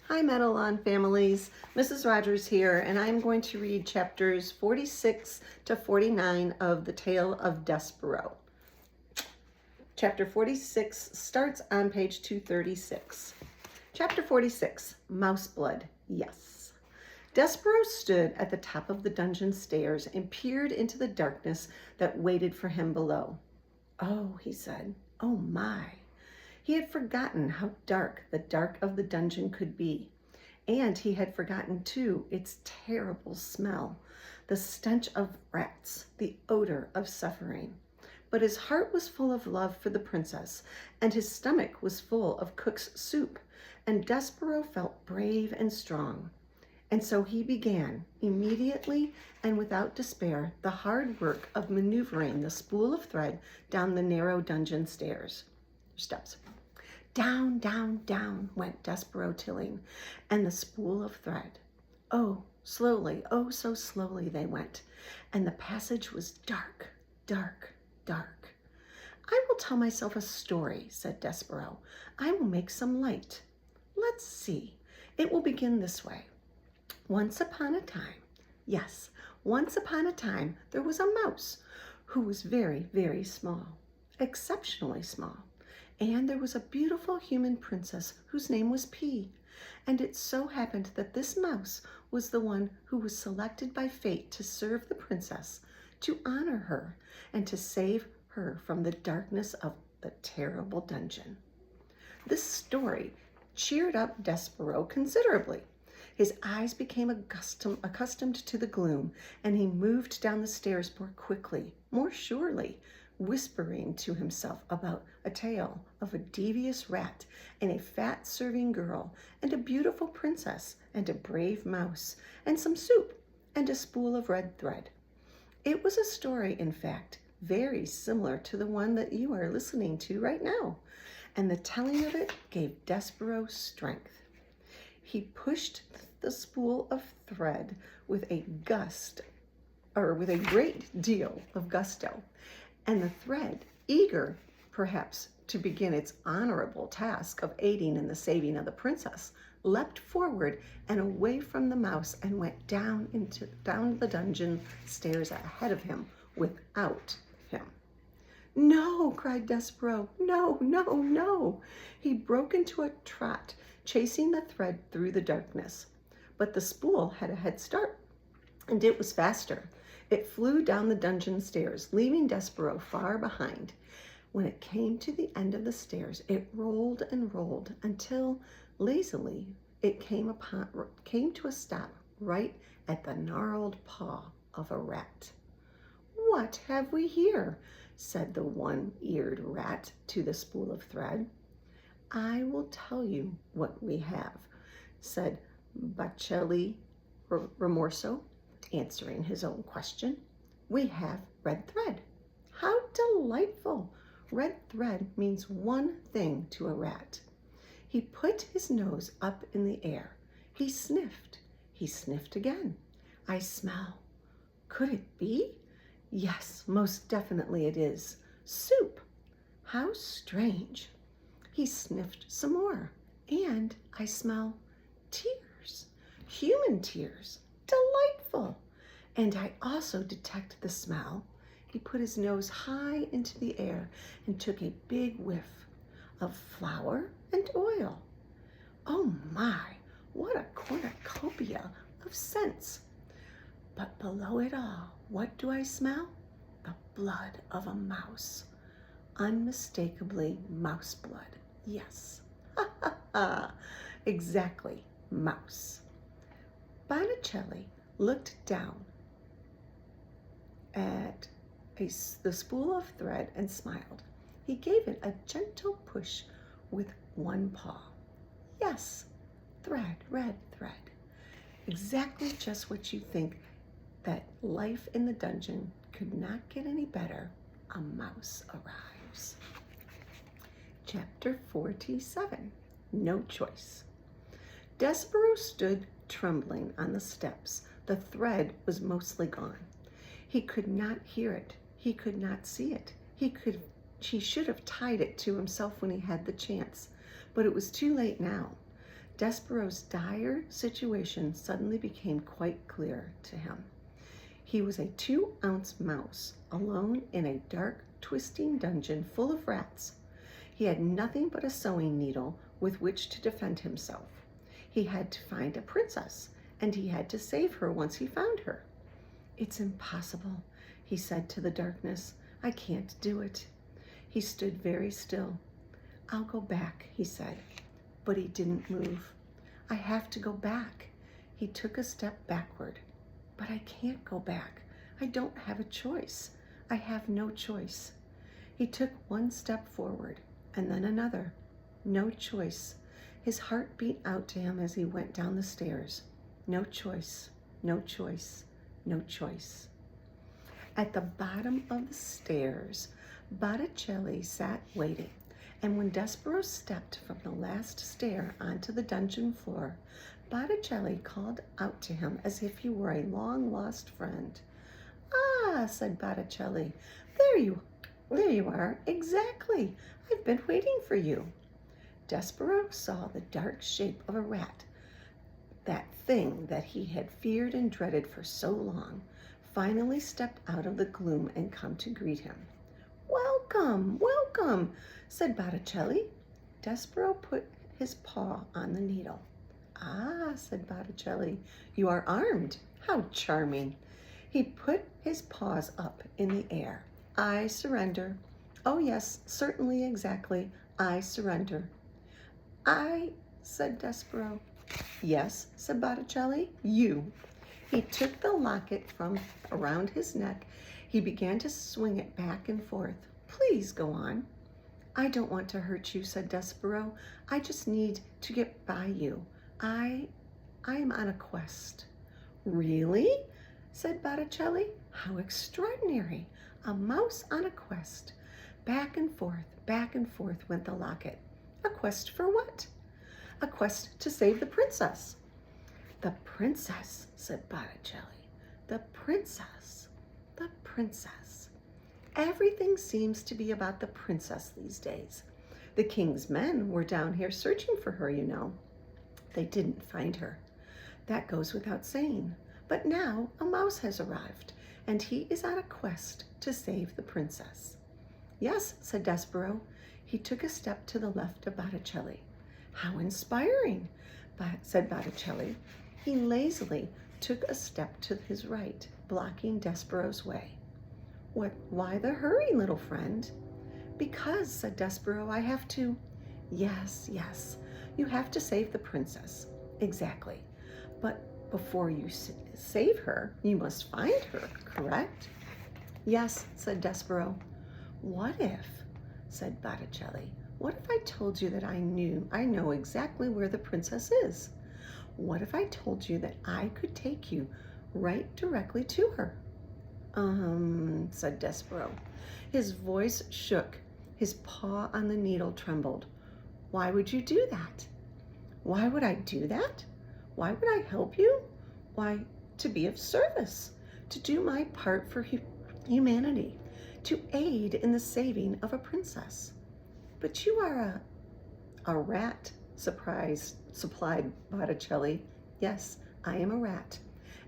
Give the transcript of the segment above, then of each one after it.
Hi Meadowlawn families, Mrs. Rogers here, and I'm going to read chapters 46 to 49 of the Tale of Despereaux. Chapter 46 starts on page 236. Chapter 46, Mouse Blood, Yes. Despereaux stood at the top of the dungeon stairs and peered into the darkness that waited for him below. Oh, he said, oh my. He had forgotten how dark the dark of the dungeon could be. And he had forgotten, too, its terrible smell, the stench of rats, the odor of suffering. But his heart was full of love for the princess, and his stomach was full of cook's soup, and Despereaux felt brave and strong. And so he began, immediately and without despair, the hard work of maneuvering the spool of thread down the narrow dungeon steps. Down, down, down went Despereaux tilling, and the spool of thread. Oh, slowly, oh, so slowly they went, and the passage was dark, dark, dark. I will tell myself a story, said Despereaux. I will make some light. Let's see. It will begin this way. Once upon a time, yes, once upon a time, there was a mouse who was very, very small, exceptionally small. And there was a beautiful human princess whose name was P. And it so happened that this mouse was the one who was selected by fate to serve the princess, to honor her, and to save her from the darkness of the terrible dungeon. This story cheered up Despereaux considerably. His eyes became accustomed to the gloom, and he moved down the stairs more quickly, more surely, whispering to himself about a tale of a devious rat and a fat serving girl and a beautiful princess and a brave mouse and some soup and a spool of red thread. It was a story, in fact, very similar to the one that you are listening to right now, and the telling of it gave Despereaux strength. He pushed the spool of thread with a great deal of gusto, and the thread, eager, perhaps, to begin its honorable task of aiding in the saving of the princess, leapt forward and away from the mouse and went down the dungeon stairs ahead of him, without him. No, cried Despereaux, no, no, no. He broke into a trot, chasing the thread through the darkness. But the spool had a head start, and it was faster. It flew down the dungeon stairs, leaving Despereaux far behind. When it came to the end of the stairs, it rolled and rolled until, lazily, it came to a stop right at the gnarled paw of a rat. What have we here? Said the one-eared rat to the spool of thread. I will tell you what we have, said Bacelli Remorso, answering his own question. We have red thread. How delightful! Red thread means one thing to a rat. He put his nose up in the air. He sniffed. He sniffed again. I smell. Could it be? Yes, most definitely it is. Soup. How strange. He sniffed some more. And I smell tears. Human tears. Delightful. And I also detect the smell. He put his nose high into the air and took a big whiff of flour and oil. Oh my, what a cornucopia of scents. But below it all, what do I smell? The blood of a mouse. Unmistakably mouse blood. Yes. Ha ha ha. Exactly, mouse. Botticelli looked down at the spool of thread and smiled. He gave it a gentle push with one paw. Yes, thread, red thread. Exactly just what you think, that life in the dungeon could not get any better. A mouse arrives. Chapter 47, No Choice. Despereaux stood trembling on the steps. The thread was mostly gone. He could not hear it. He could not see it. He should have tied it to himself when he had the chance, but it was too late now. Despereaux's dire situation suddenly became quite clear to him. He was a 2-ounce mouse, alone in a dark, twisting dungeon full of rats. He had nothing but a sewing needle with which to defend himself. He had to find a princess, and he had to save her once he found her. "It's impossible," he said to the darkness. "I can't do it." He stood very still. "I'll go back," he said, but he didn't move. "I have to go back." He took a step backward. "But I can't go back. I don't have a choice. I have no choice." He took one step forward, and then another. No choice. His heart beat out to him as he went down the stairs. No choice, no choice, no choice. At the bottom of the stairs, Botticelli sat waiting, and when Despereaux stepped from the last stair onto the dungeon floor, Botticelli called out to him as if he were a long-lost friend. "Ah," said Botticelli, there you are, exactly. I've been waiting for you." Despereaux saw the dark shape of a rat, that thing that he had feared and dreaded for so long, finally stepped out of the gloom and come to greet him. "Welcome, welcome," said Botticelli. Despereaux put his paw on the needle. "Ah," said Botticelli, "you are armed. How charming." He put his paws up in the air. "I surrender." "Oh yes, certainly, exactly. I surrender." "I," said Despereaux. "Yes," said Botticelli, "you." He took the locket from around his neck. He began to swing it back and forth. "Please go on." "I don't want to hurt you," said Despereaux. "I just need to get by you. I am on a quest." "Really?" said Botticelli. "How extraordinary! A mouse on a quest." Back and forth went the locket. "A quest for what?" "A quest to save the princess." "The princess," said Botticelli. "The princess, the princess. Everything seems to be about the princess these days. The king's men were down here searching for her, you know. They didn't find her. That goes without saying. But now a mouse has arrived, and he is on a quest to save the princess." "Yes," said Despereaux. He took a step to the left of Botticelli. "How inspiring," said Botticelli. He lazily took a step to his right, blocking Despereaux's way. Why the hurry, little friend?" "Because," said Despereaux, "I have to—" Yes, you have to save the princess." "Exactly. But before you save her, you must find her, correct?" "Yes," said Despereaux. "What if," said Botticelli, "what if I told you that I know exactly where the princess is? What if I told you that I could take you right directly to her?" Said Despereaux. His voice shook. His paw on the needle trembled. "Why would you do that?" "Why would I do that? Why would I help you? Why, to be of service, to do my part for humanity, to aid in the saving of a princess." "But you are a rat," supplied Botticelli. "Yes, I am a rat,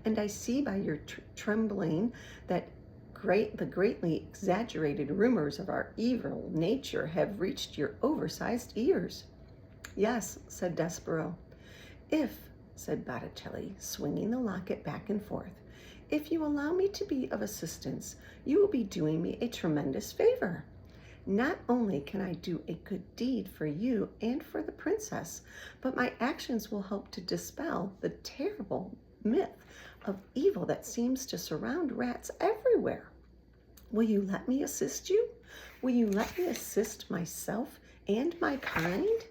and I see by your trembling that the greatly exaggerated rumors of our evil nature have reached your oversized ears." "Yes," said Despereaux. "If," said Botticelli, swinging the locket back and forth, "if you allow me to be of assistance, you will be doing me a tremendous favor. Not only can I do a good deed for you and for the princess, but my actions will help to dispel the terrible myth of evil that seems to surround rats everywhere. Will you let me assist you? Will you let me assist myself and my kind?"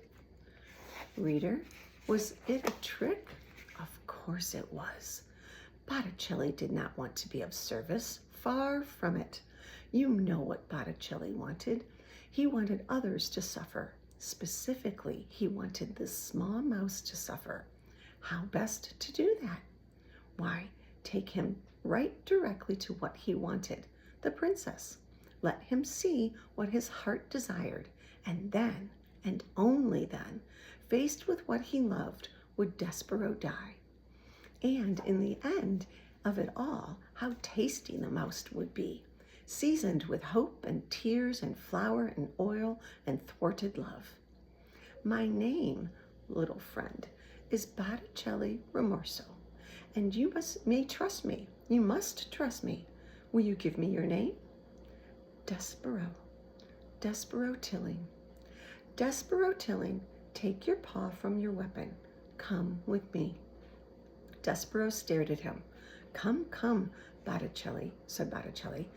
Reader, was it a trick? Of course it was. Botticelli did not want to be of service. Far from it. You know what Botticelli wanted. He wanted others to suffer. Specifically, he wanted this small mouse to suffer. How best to do that? Why, take him right directly to what he wanted, the princess. Let him see what his heart desired, and then, and only then, Faced with what he loved, would Despereaux die? And in the end of it all, how tasty the mouse would be, seasoned with hope and tears and flour and oil and thwarted love. My name, little friend, is Botticelli Rimorso, and you may trust me. You must trust me. Will you give me your name? Despereaux. Despereaux Tilling. Despereaux Tilling, take your paw from your weapon. Come with me. Despereaux stared at him. Come, come, Botticelli, said Botticelli.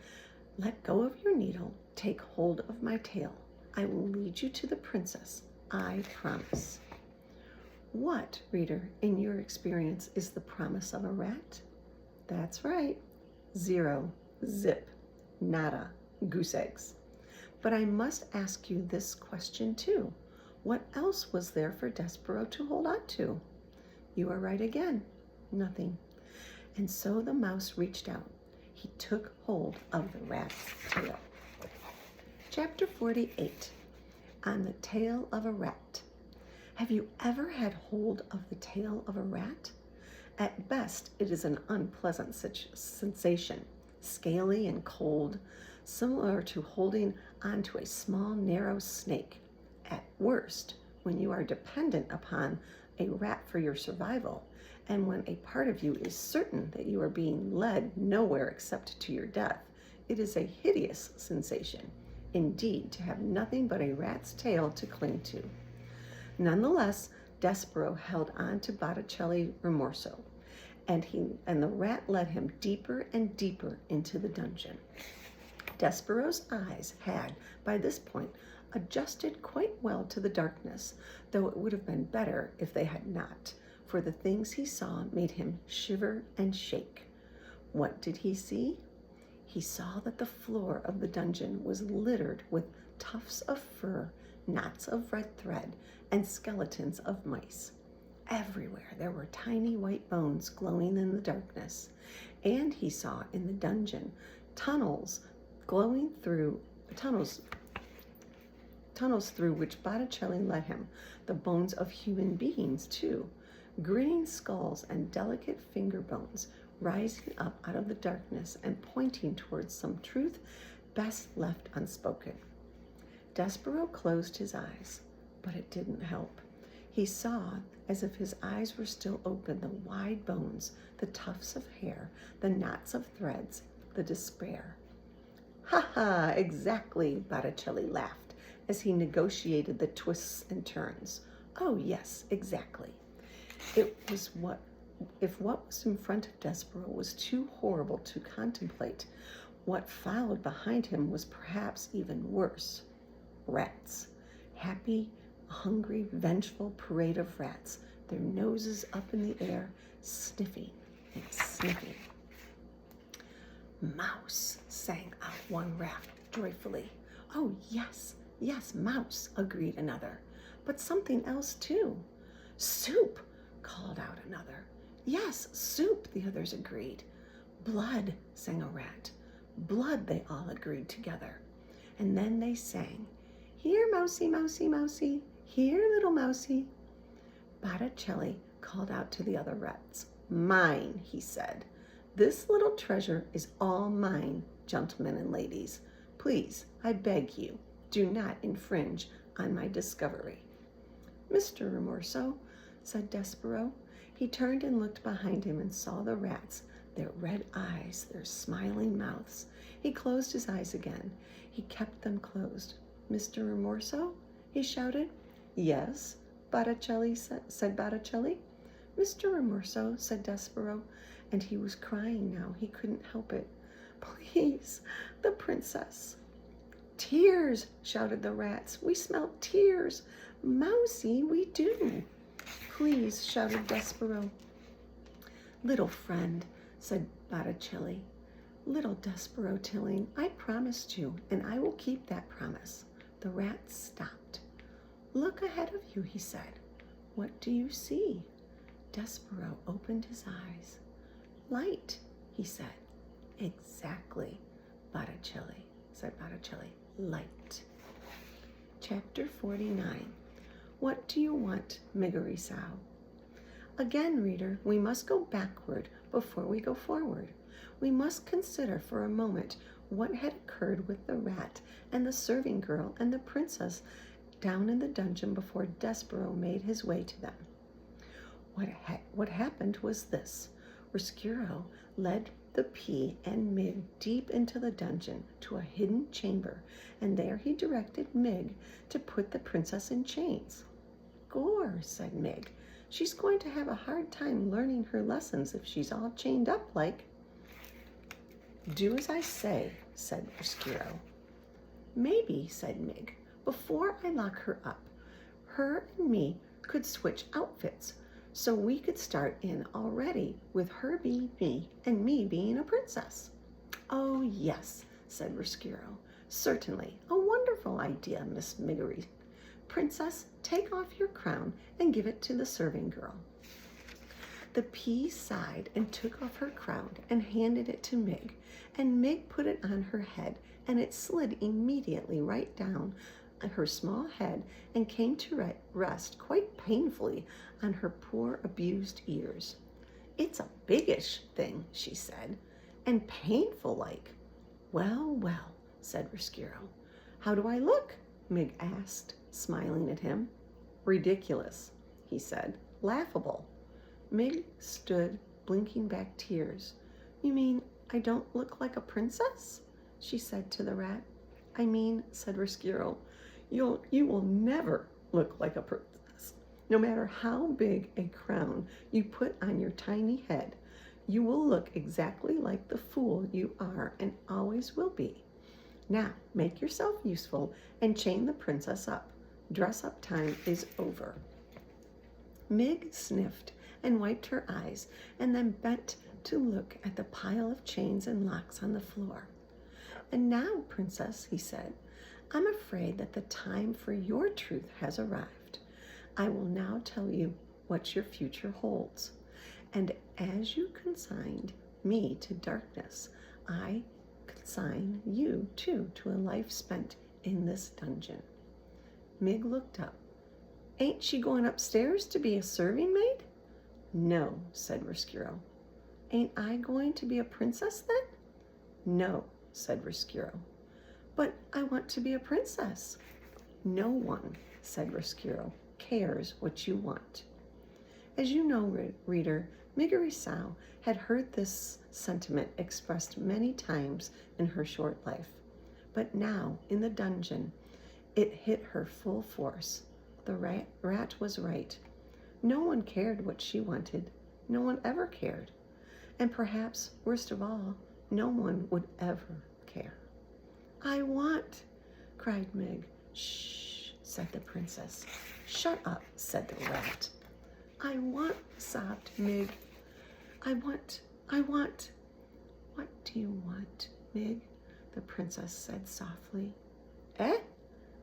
Let go of your needle. Take hold of my tail. I will lead you to the princess. I promise. What, reader, in your experience, is the promise of a rat? That's right. Zero, zip, nada, goose eggs. But I must ask you this question too. What else was there for Despereaux to hold on to? You are right again. Nothing. And so the mouse reached out. He took hold of the rat's tail. Chapter 48, On the Tail of a Rat. Have you ever had hold of the tail of a rat? At best, it is an unpleasant sensation, scaly and cold, similar to holding onto a small, narrow snake. At worst, when you are dependent upon a rat for your survival, and when a part of you is certain that you are being led nowhere except to your death, it is a hideous sensation, indeed, to have nothing but a rat's tail to cling to. Nonetheless, Despereaux held on to Botticelli Rimorso, and the rat led him deeper and deeper into the dungeon. Despereaux's eyes had, by this point, adjusted quite well to the darkness, though it would have been better if they had not, for the things he saw made him shiver and shake. What did he see? He saw that the floor of the dungeon was littered with tufts of fur, knots of red thread, and skeletons of mice. Everywhere there were tiny white bones glowing in the darkness, and he saw in the dungeon tunnels through which Botticelli led him, the bones of human beings too, grinning skulls and delicate finger bones rising up out of the darkness and pointing towards some truth best left unspoken. Despereaux closed his eyes, but it didn't help. He saw, as if his eyes were still open, the wide bones, the tufts of hair, the knots of threads, the despair. Ha ha, exactly, Botticelli laughed as he negotiated the twists and turns. Oh yes, exactly. If what was in front of Despereaux was too horrible to contemplate, what followed behind him was perhaps even worse. Rats. Happy, hungry, vengeful parade of rats, their noses up in the air, sniffing and sniffing. Mouse, sang out one rat joyfully. Oh, yes, yes, mouse, agreed another. But something else, too. Soup, called out another. Yes, soup, the others agreed. Blood, sang a rat. Blood, they all agreed together. And then they sang, Here, mousie, mousie, mousie, here, little mousie. Botticelli called out to the other rats. Mine, he said. This little treasure is all mine, gentlemen and ladies. Please, I beg you, do not infringe on my discovery. Mr. Rimorso, said Despereaux. He turned and looked behind him and saw the rats, their red eyes, their smiling mouths. He closed his eyes again. He kept them closed. Mr. Rimorso? He shouted. Yes, Botticelli said Botticelli. Mr. Rimorso, said Despereaux, and he was crying now. He couldn't help it. Please, the princess. Tears, shouted the rats. We smell tears. Mousie, we do. Please, shouted Despereaux. Little friend, said Botticelli. Little Despereaux Tilling, I promised you, and I will keep that promise. The rats stopped. Look ahead of you, he said. What do you see? Despereaux opened his eyes. Light, he said. Exactly, said Botticelli. Light. Chapter 49. What do you want, Miggery-Sow? Again, reader, we must go backward before we go forward. We must consider for a moment what had occurred with the rat and the serving girl and the princess down in the dungeon before Despereaux made his way to them. What happened was this. Rescureau led the Pea and Mig deep into the dungeon to a hidden chamber, and there he directed Mig to put the princess in chains. Gore, said Mig. She's going to have a hard time learning her lessons if she's all chained up like. Do as I say, said Rescureau. Maybe, said Mig, before I lock her up, her and me could switch outfits, so we could start in already with her being me and me being a princess. Oh, yes, said Rescureau. Certainly, a wonderful idea, Miss Miggery. Princess, take off your crown and give it to the serving girl. The Pea sighed and took off her crown and handed it to Mig, and Mig put it on her head, and it slid immediately right down her small head and came to rest quite painfully on her poor abused ears. It's a biggish thing, she said, and painful like. Well, well, said Rescureau. How do I look? Mig asked, smiling at him. Ridiculous, he said. Laughable. Mig stood, blinking back tears. You mean I don't look like a princess? She said to the rat. I mean, said Rescureau, you will never look like a princess. No matter how big a crown you put on your tiny head, you will look exactly like the fool you are and always will be. Now, make yourself useful and chain the princess up. Dress-up time is over. Mig sniffed and wiped her eyes and then bent to look at the pile of chains and locks on the floor. And now, princess, he said, I'm afraid that the time for your truth has arrived. I will now tell you what your future holds. And as you consigned me to darkness, I consign you, too, to a life spent in this dungeon. Mig looked up. Ain't she going upstairs to be a serving maid? No, said Rescureau. Ain't I going to be a princess then? No, said Rescureau. But I want to be a princess. No one, said Rescureau, cares what you want. As you know, reader, Miggery-Sow had heard this sentiment expressed many times in her short life. But now, in the dungeon, it hit her full force. The rat was right. No one cared what she wanted. No one ever cared. And perhaps, worst of all, no one would ever care. I want, cried Mig. Shh, said the princess. Shut up, said the rat. I want, sobbed Mig. I want. What do you want, Mig? The princess said softly. Eh?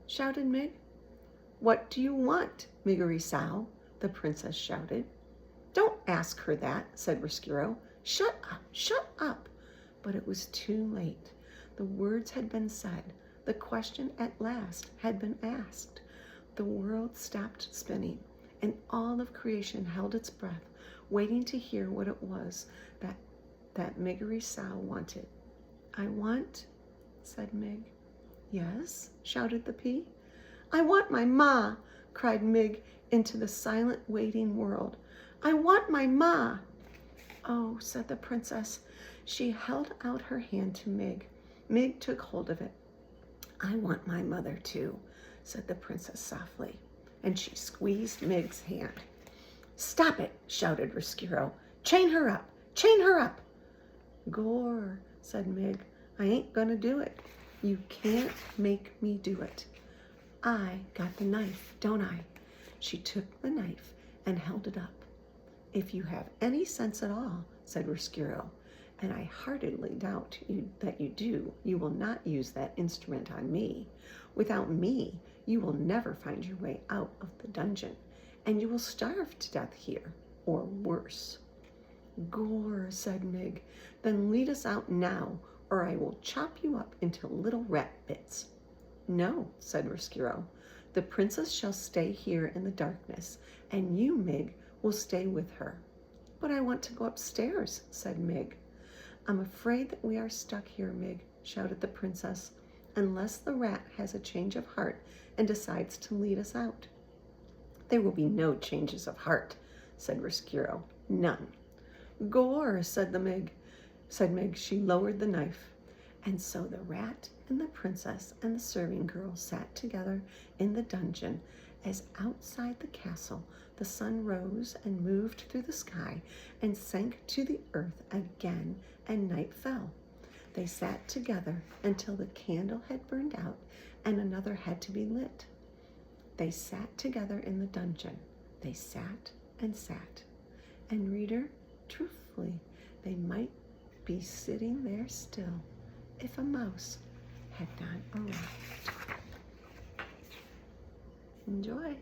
Shouted Mig. What do you want, Miggery-Sow? The princess shouted. Don't ask her that, said Rescureau. Shut up. But it was too late. The words had been said. The question at last had been asked. The world stopped spinning, and all of creation held its breath, waiting to hear what it was that Miggery-Sow wanted. I want, said Mig. Yes, shouted the Pea. I want my ma, cried Mig into the silent, waiting world. I want my ma. Oh, said the princess. She held out her hand to Mig. Mig took hold of it. I want my mother too, said the princess softly, and she squeezed Mig's hand. Stop it, shouted Rescureau. Chain her up, chain her up. Gore, said Mig, I ain't gonna do it. You can't make me do it. I got the knife, don't I? She took the knife and held it up. If you have any sense at all, said Rescureau, and I heartily doubt that you do, you will not use that instrument on me. Without me, you will never find your way out of the dungeon, and you will starve to death here, or worse. Gore, said Mig, then lead us out now, or I will chop you up into little rat bits. No, said Rescureau, The princess shall stay here in the darkness, and you, Mig, will stay with her. But I want to go upstairs, said Mig. I'm afraid that we are stuck here, Mig, shouted the princess, unless the rat has a change of heart and decides to lead us out. There will be no changes of heart, said Rescuro. None. Gore, said Mig. She lowered the knife. And so the rat and the princess and the serving girl sat together in the dungeon as outside the castle the sun rose and moved through the sky and sank to the earth again, and night fell. They sat together until the candle had burned out and another had to be lit. They sat together in the dungeon. They sat and sat. And reader, truthfully, they might be sitting there still if a mouse had not arrived. Enjoy.